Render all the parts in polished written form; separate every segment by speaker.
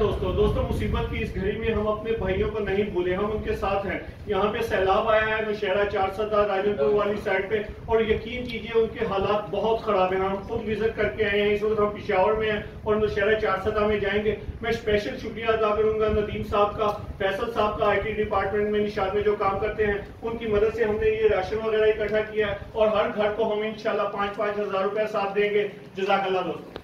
Speaker 1: दोस्तों मुसीबत की इस घड़ी में हम अपने भाइयों को नहीं भूले, हम उनके साथ हैं। यहाँ पे सैलाब आया है नौशहरा चारसदा राजनपुर वाली साइड पे, और यकीन कीजिए उनके हालात बहुत खराब हैं। हम खुद विजिट करके आए हैं, इस वक्त हम पिशावर में हैं और नौशहरा चारसदा में जाएंगे। मैं स्पेशल शुक्रिया अदा करूंगा नदीम साहब का, फैसल साहब का, IT डिपार्टमेंट में निशाद में जो काम करते हैं, उनकी मदद से हमने ये राशन वगैरह इकट्ठा किया है और हर घर को हम इंशाल्लाह 5-5 हज़ार रुपए साथ देंगे। जज़ाकल्लाह दोस्तों।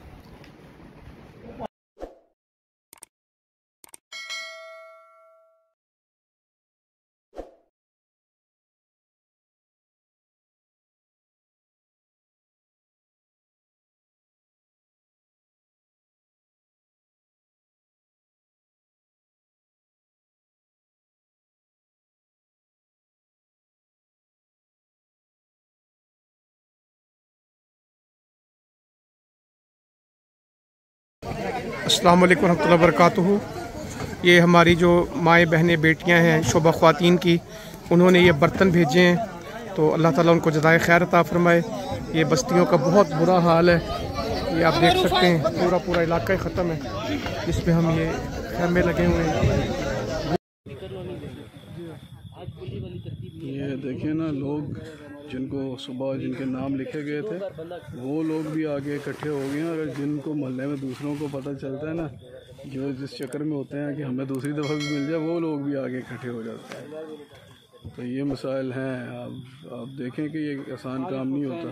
Speaker 2: अस्सलाम वालेकुम रहमतुल्लाहि व बरकातुहू। ये हमारी जो माएँ बहनें बेटियां हैं शोभा ख़वातीन की, उन्होंने ये बर्तन भेजे हैं, तो अल्लाह ताला उनको जज़ाए खैर अता फरमाए। ये बस्तियों का बहुत बुरा हाल है, ये आप देख सकते हैं पूरा इलाका ही ख़त्म है, जिसमें हम ये खैमे लगे हुए हैं।
Speaker 3: ये देखिए ना, लोग जिनको सुबह जिनके नाम लिखे गए थे वो लोग भी आगे इकट्ठे हो गए हैं, और जिनको मोहल्ले में दूसरों को पता चलता है ना, जो जिस चक्कर में होते हैं कि हमें दूसरी दफ़ा भी मिल जाए, वो लोग भी आगे इकट्ठे हो जाते हैं। तो ये मसाइल हैं। आप देखें कि ये आसान काम नहीं होता,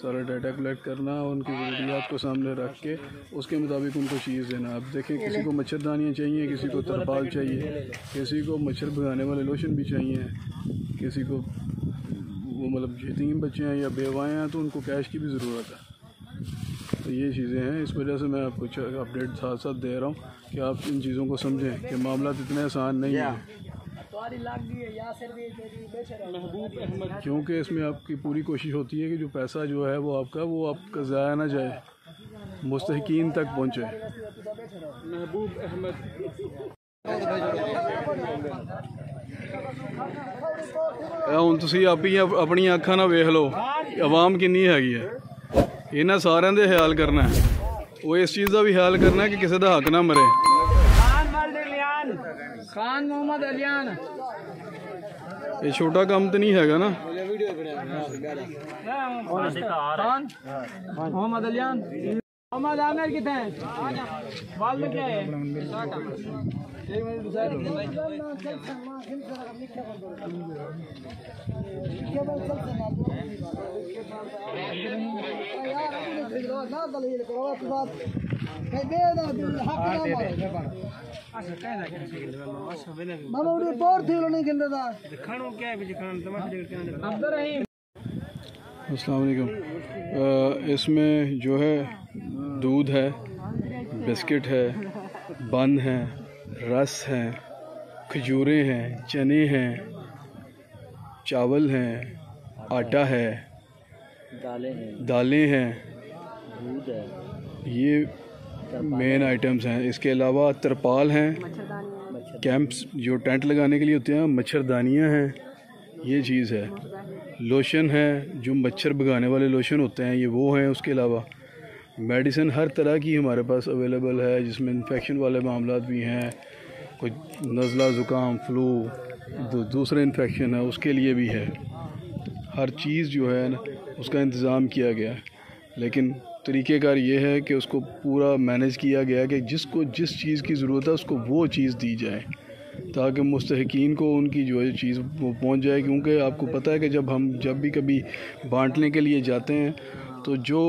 Speaker 3: सारा डाटा कलेक्ट करना, उनकी ज़रूरियात को सामने रख के उसके मुताबिक उनको चीज़ देना। आप देखें, किसी को मच्छरदानियाँ चाहिए, किसी को तरपाल चाहिए, किसी को मच्छर भगाने वाले लोशन भी चाहिए, किसी को वो मतलब यतीम बच्चे हैं या बेवाएँ हैं तो उनको कैश की भी ज़रूरत है। तो ये चीज़ें हैं, इस वजह से मैं आपको अपडेट साथ साथ दे रहा हूँ कि आप इन चीज़ों को समझें कि मामला इतने आसान नहीं है, क्योंकि इसमें आपकी पूरी कोशिश होती है कि जो पैसा जो है वो आपका ज़ाया ना जाए, मुस्तहिकीन तक पहुँचे। ਹੁਣ ਤੁਸੀਂ ਆਪਣੀਆਂ ਅੱਖਾਂ ਨਾਲ ਵੇਖ ਲਓ ਆਵਾਮ ਕਿੰਨੀ ਹੈਗੀ ਹੈ। ਇਹਨਾਂ ਸਾਰਿਆਂ ਦੇ ਖਿਆਲ ਕਰਨਾ ਹੈ, ਉਹ ਇਸ ਚੀਜ਼ ਦਾ ਵੀ ਖਿਆਲ ਕਰਨਾ ਹੈ ਕਿ ਕਿਸੇ ਦਾ ਹੱਕ ਨਾ ਮਰੇ। ਖਾਨ ਮੁਹੰਮਦ ਅਲੀਆਨ, ਇਹ ਛੋਟਾ ਕੰਮ ਤੇ ਨਹੀਂ ਹੈਗਾ ਨਾ। खान मोहम्मद अलियान, मोहम्मद आमिर कितने हैं? बाल में क्या है? अस्सलाम वालेकुम। इसमें जो है दूध है, बिस्किट है, बन है, रस है, खजूरें हैं, चने हैं, चावल हैं, आटा है, दालें हैं, दूध है, ये मेन आइटम्स हैं। इसके अलावा तरपाल हैं, कैंप्स जो टेंट लगाने के लिए होते हैं, मच्छरदानियाँ हैं, ये चीज़ है। लोशन है, जो मच्छर भगाने वाले लोशन होते हैं, ये वो हैं। उसके अलावा मेडिसिन हर तरह की हमारे पास अवेलेबल है, जिसमें इन्फेक्शन वाले मामला भी हैं, कोई नज़ला ज़ुकाम फ्लू दूसरे इन्फेक्शन है उसके लिए भी है। हर चीज़ जो है ना उसका इंतज़ाम किया गया है, लेकिन तरीक़ेकार ये है कि उसको पूरा मैनेज किया गया है कि जिसको जिस चीज़ की ज़रूरत है उसको वो चीज़ दी जाए, ताकि मुस्तहिकीन को उनकी जो है चीज़ वो पहुँच जाए। क्योंकि आपको पता है कि जब भी कभी बांटने के लिए जाते हैं तो जो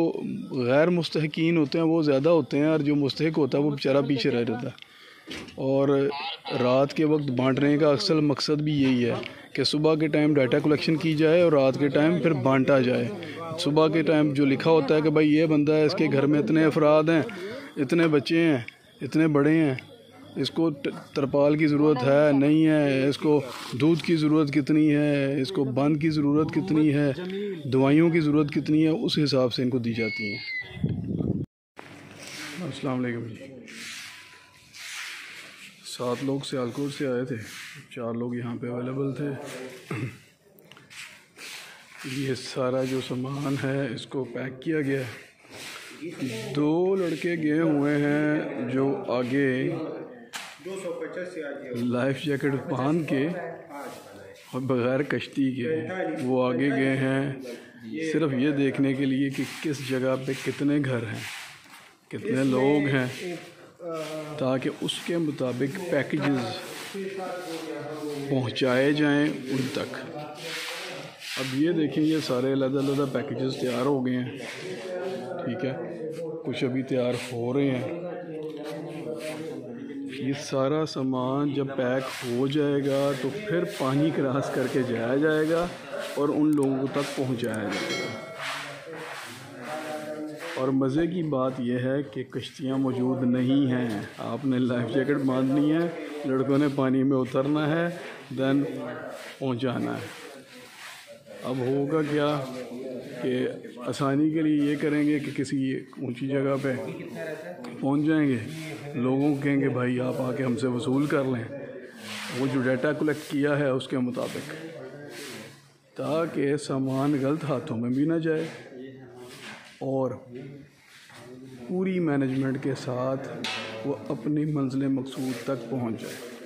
Speaker 3: गैर मुस्तहिकीन होते हैं वो ज़्यादा होते हैं, और जो मुस्तहिक होता है वो बेचारा पीछे रह जाता है। और रात के वक्त बांटने का असल मकसद भी यही है कि सुबह के टाइम डाटा कलेक्शन की जाए और रात के टाइम फिर बांटा जाए। सुबह के टाइम जो लिखा होता है कि भाई ये बंदा है, इसके घर में इतने अफराद हैं, इतने बच्चे हैं, इतने बड़े हैं, इसको तरपाल की ज़रूरत है नहीं है, इसको दूध की ज़रूरत कितनी है, इसको बंद की ज़रूरत कितनी है, दवाइयों की ज़रूरत कितनी है, उस हिसाब से इनको दी जाती हैं। अस्सलाम वालेकुम जी। 7 लोग सियालकोट से आए थे, 4 लोग यहाँ पे अवेलेबल थे। ये सारा जो सामान है इसको पैक किया गया है। 2 लड़के गए हुए हैं जो आगे लाइफ जैकेट बांध के और बग़ैर कश्ती के वो आगे गए हैं सिर्फ ये देखने के लिए कि किस जगह पे कितने घर हैं, कितने लोग हैं, ताकि उसके मुताबिक पैकेजेस पहुंचाए जाएं उन तक। अब ये देखें, ये सारे अलग-अलग पैकेजेस तैयार हो गए हैं, ठीक है, कुछ अभी तैयार हो रहे हैं। ये सारा सामान जब पैक हो जाएगा तो फिर पानी क्रॉस करके जाया जाएगा और उन लोगों तक पहुंचाया जाएगा। और मज़े की बात यह है कि कश्तियाँ मौजूद नहीं हैं, आपने लाइफ जैकेट बांधनी है, लड़कों ने पानी में उतरना है, देन पहुंचाना है। अब होगा क्या कि आसानी के लिए ये करेंगे कि किसी ऊंची जगह पे पहुंच जाएंगे, लोगों को कहेंगे भाई आप आके हमसे वसूल कर लें, वो जो डाटा कलेक्ट किया है उसके मुताबिक, ताकि सामान गलत हाथों में भी ना जाए और पूरी मैनेजमेंट के साथ वो अपनी मंजिल मकसूद तक पहुंच जाए।